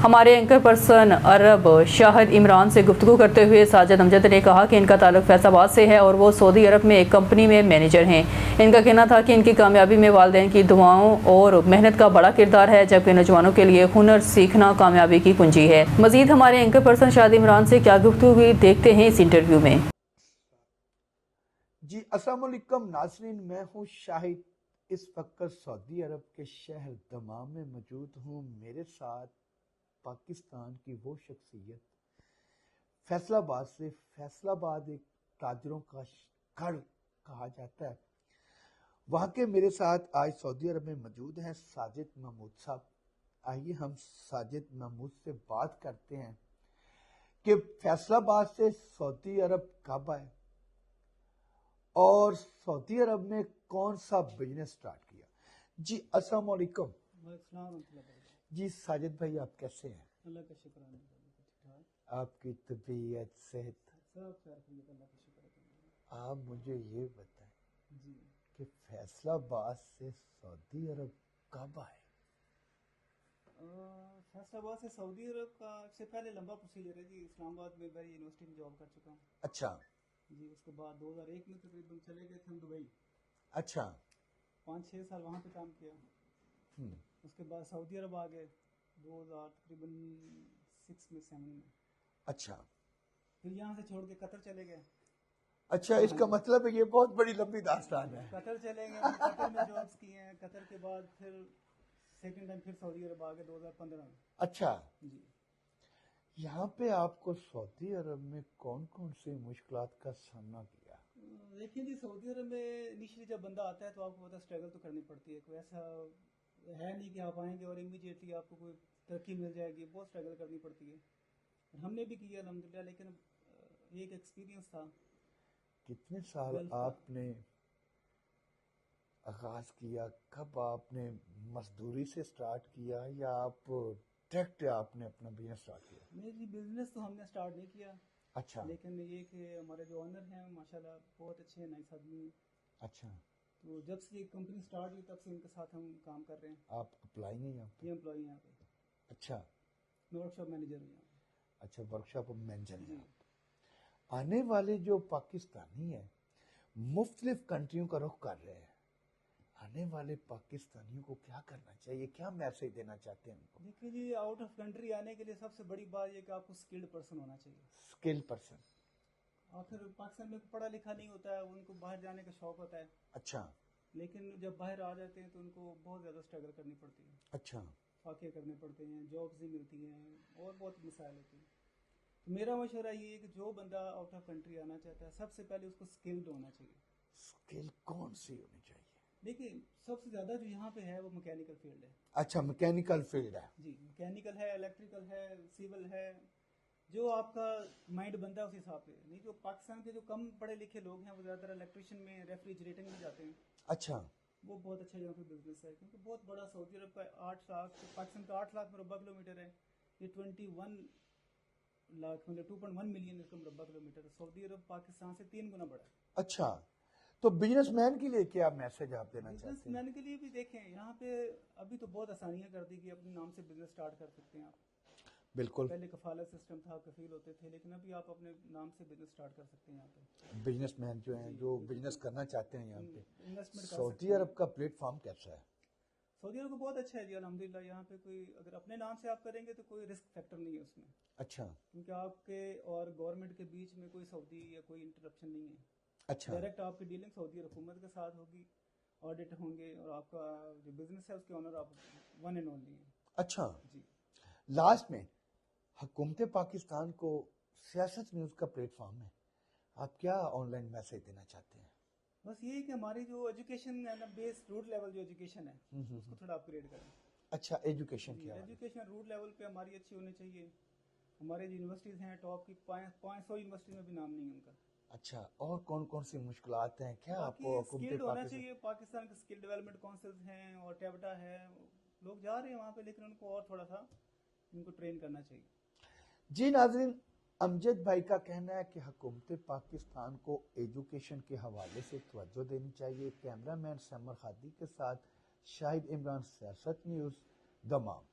हमारे anchor person अरब शाहिद इमरान से गुफ्तगू करते हुए साजिद अमजद ने कहा कि इनका ताल्लुक फैसलाबाद से है और वो सऊदी अरब में एक कंपनी में मैनेजर हैं। इनका कहना था कि इनकी कामयाबी में वालिदैन की दुआओं और मेहनत का बड़ा किरदार है, जबकि नौजवानों के लिए हुनर सीखना कामयाबी की कुंजी है। मजीद हमारे एंकर पर्सन शाहिद इमरान से क्या गुफ्तगू हुई, देखते हैं इस इंटरव्यू में। जी अस्सलाम वालेकुम नाज़रीन, मैं हूँ शाहिद। इस वक्त सऊदी अरब के शहर दमाम में मौजूद हूँ। मेरे साथ पाकिस्तान की वो शख्सियत फैसलाबाद से, फैसलाबाद एक ताजरों का गढ़ कहा जाता है, वहाँ के मेरे साथ आज सऊदी अरब में मौजूद हैं साजिद महमूद साहब। आइए हम साजिद महमूद से बात करते हैं कि फैसलाबाद से सऊदी अरब कब आए और सऊदी अरब में कौन सा बिजनेस स्टार्ट किया। जी अस्सलाम वालेकुम। जी साजिद भाई, आप कैसे हैं? अल्लाह का शुक्र है, आपकी तबीयत सेहत सब खैर अल्लाह का शुक्र है। आप मुझे ये बताएं जी कि फैसलाबाद से सऊदी अरब कब आए? फैसलाबाद से सऊदी अरब का से पहले लंबा प्रोसीजर है जी। इस्लामाबाद में मैं यूनिवर्सिटी में जॉब कर चुका हूँ। अच्छा जी, उसके बाद 2001 में तकरीबन चले गए थे हम दुबई। अच्छा 5-6 साल वहाँ पे काम किया। उसके बाद सऊदी अरब आ गए 2000 तकरीबन 6 में 7 में। अच्छा फिर यहाँ से छोड़ के कतर चले गए। अच्छा, इसका मतलब है ये बहुत बड़ी लंबी दास्तान है। कतर चले गए, कतर में जॉब्स किए हैं। कतर के बाद फिर सेकंड टाइम फिर सऊदी अरब आ गए 2015 में। अच्छा, जी, यहाँ पे आपको सऊदी अरब में कौन कौन सी मुश्किलात का सामना किया? देखिए जी, सऊदी अरब में इनिशियली जब बंदा आता है तो आपको पता स्ट्रगल तो करनी पड़ती है। कोई ऐसा है नहीं कि आप आएंगे और इमीडिएटली आपको कोई तरक्की मिल जाएगी। बहुत स्ट्रगल करनी पड़ती है। हमने भी किया अल्हम्दुलिल्लाह, लेकिन एक एक्सपीरियंस था। कितने साल गल्फ का आपने आगाज किया? कब आपने मजदूरी से स्टार्ट किया या आप डायरेक्ट आपने अपना बिजनेस स्टार्ट किया? नहीं जी, बिजनेस तो हमने स्टार्ट नहीं किया। अच्छा लेकिन ये कि हमारे जो ऑनर हैं माशाल्लाह बहुत अच्छे हैं, नाइस आदमी हैं। अच्छा, तो जब से ये कंपनी स्टार्ट हुई तब से इनके साथ हम काम कर रहे हैं। आप अप्लाई हैं यहाँ पे? ये एम्प्लॉई यहाँ पे, अच्छा मैं वर्कशॉप मैनेजर हूँ यहाँ अच्छा, वर्कशॉप मैनेजर पे। हैं जी, आप। आने वाले जो पाकिस्तानी हैं मुख्तलिफ कंट्रियों का रुख कर रहे हैं, आने वाले पाकिस्तानियों को क्या करना चाहिए, क्या मैसेज देना चाहते हैं उनको? देखिए जी, आउट ऑफ कंट्री आने के लिए सबसे बड़ी बात ये कि आपको स्किल्ड पर्सन होना चाहिए। Skill person. आखिर पाकिस्तान में पढ़ा लिखा नहीं होता है, उनको बाहर जाने का शौक होता है, अच्छा लेकिन जब बाहर आ जाते हैं तो उनको बहुत ज़्यादा स्ट्रगल करनी पड़ती है। अच्छा फाके करने पड़ते हैं, जॉब्स नहीं मिलती हैं और बहुत मसाइल होते हैं। तो मेरा मशवरा ये है कि जो बंदा आउट ऑफ कंट्री आना चाहता है सबसे पहले उसको स्किल्ड होना चाहिए। स्किल कौन सी होनी चाहिए? देखिए, सबसे ज़्यादा जो यहाँ पे है वो मैकेनिकल फील्ड है। अच्छा, मैकेनिकल फील्ड है। जी, मैकेनिकल है, इलेक्ट्रिकल है, सिविल है। जो आपका माइंड बनता है उस हिसाब से। नहीं तो पाकिस्तान के जो कम पढ़े लिखे लोग हैं वो ज़्यादातर इलेक्ट्रिशियन में, रेफ्रिजरेटिंग में जाते हैं। अच्छा वो बहुत अच्छा यहाँ पे बिजनेस है, क्योंकि बहुत बड़ा सऊदी अरब का 8 लाख, पाकिस्तान का 8 लाख मुरब्बा किलोमीटर है। ये 21 लाख मतलब 2.1 मिलियन इसका मुरब्बा किलोमीटर है। सऊदी अरब पाकिस्तान से 3 गुना बड़ा है। अच्छा, तो बिजनेसमैन के लिए क्या मैसेज आप देना चाहते हैं? बिजनेसमैन के लिए भी देखें, यहाँ पे अभी तो बहुत आसानियाँ कर दी कि अपने नाम से बिजनेस स्टार्ट कर सकते हैं आप। बिल्कुल, पहले कफालत सिस्टम था, कफील होते थे, लेकिन अभी आप अपने नाम से बिजनेस स्टार्ट कर सकते हैं यहाँ पे। बिजनेसमैन जो हैं, जो बिजनेस करना चाहते हैं यहाँ पे, इन्वेस्टमेंट कर सकते सऊदी हैं। अरब का प्लेटफॉर्म कैसा है? सऊदी अरब को बहुत अच्छा है जी अल्हम्दुलिल्लाह। यहाँ पे कोई अगर अपने नाम से आप करेंगे तो कोई रिस्क फैक्टर नहीं है उसमें, अच्छा क्योंकि आपके और गवर्नमेंट के बीच में कोई सऊदी या कोई इंटरप्शन नहीं है। अच्छा डायरेक्ट आपकी डीलिंग सऊदी हुकूमत के साथ होगी, ऑडिट होंगे और आपका जो बिजनेस है उसके ऑनर आप वन एंड ओनली हैं। अच्छा। जी, लास्ट में हुकूमत पाकिस्तान को सियासत न्यूज़ का प्लेटफॉर्म है, आप क्या ऑनलाइन मैसेज देना चाहते हैं? बस ये है कि हमारी जो एजुकेशन है ना, बेस रूट लेवल जो एजुकेशन है उसको थोड़ा अपग्रेड करें। अच्छा, एजुकेशन जी, क्या? एजुकेशन रूट लेवल पे हमारी अच्छी होनी चाहिए। हमारे जो यूनिवर्सिटीज़ हैं टॉप की 500 यूनिवर्सिटी में भी नाम नहीं है उनका। अच्छा, और कौन कौन सी मुश्किलात हैं, क्या बाकी आपको स्किल्ड हुकूमत होना पाकिस्तान? चाहिए। पाकिस्तान के स्किल डेवलपमेंट काउंसिल्स हैं और टेबटा है, लोग जा रहे हैं वहाँ पे, लेकिन उनको और थोड़ा सा उनको ट्रेन करना चाहिए। जी नाज़रीन, अमजद भाई का कहना है कि हुकूमत पाकिस्तान को एजुकेशन के हवाले से तवज्जो देनी चाहिए। कैमरामैन समर खादी के साथ शाहिद इमरान, सियासत न्यूज़, दमाम।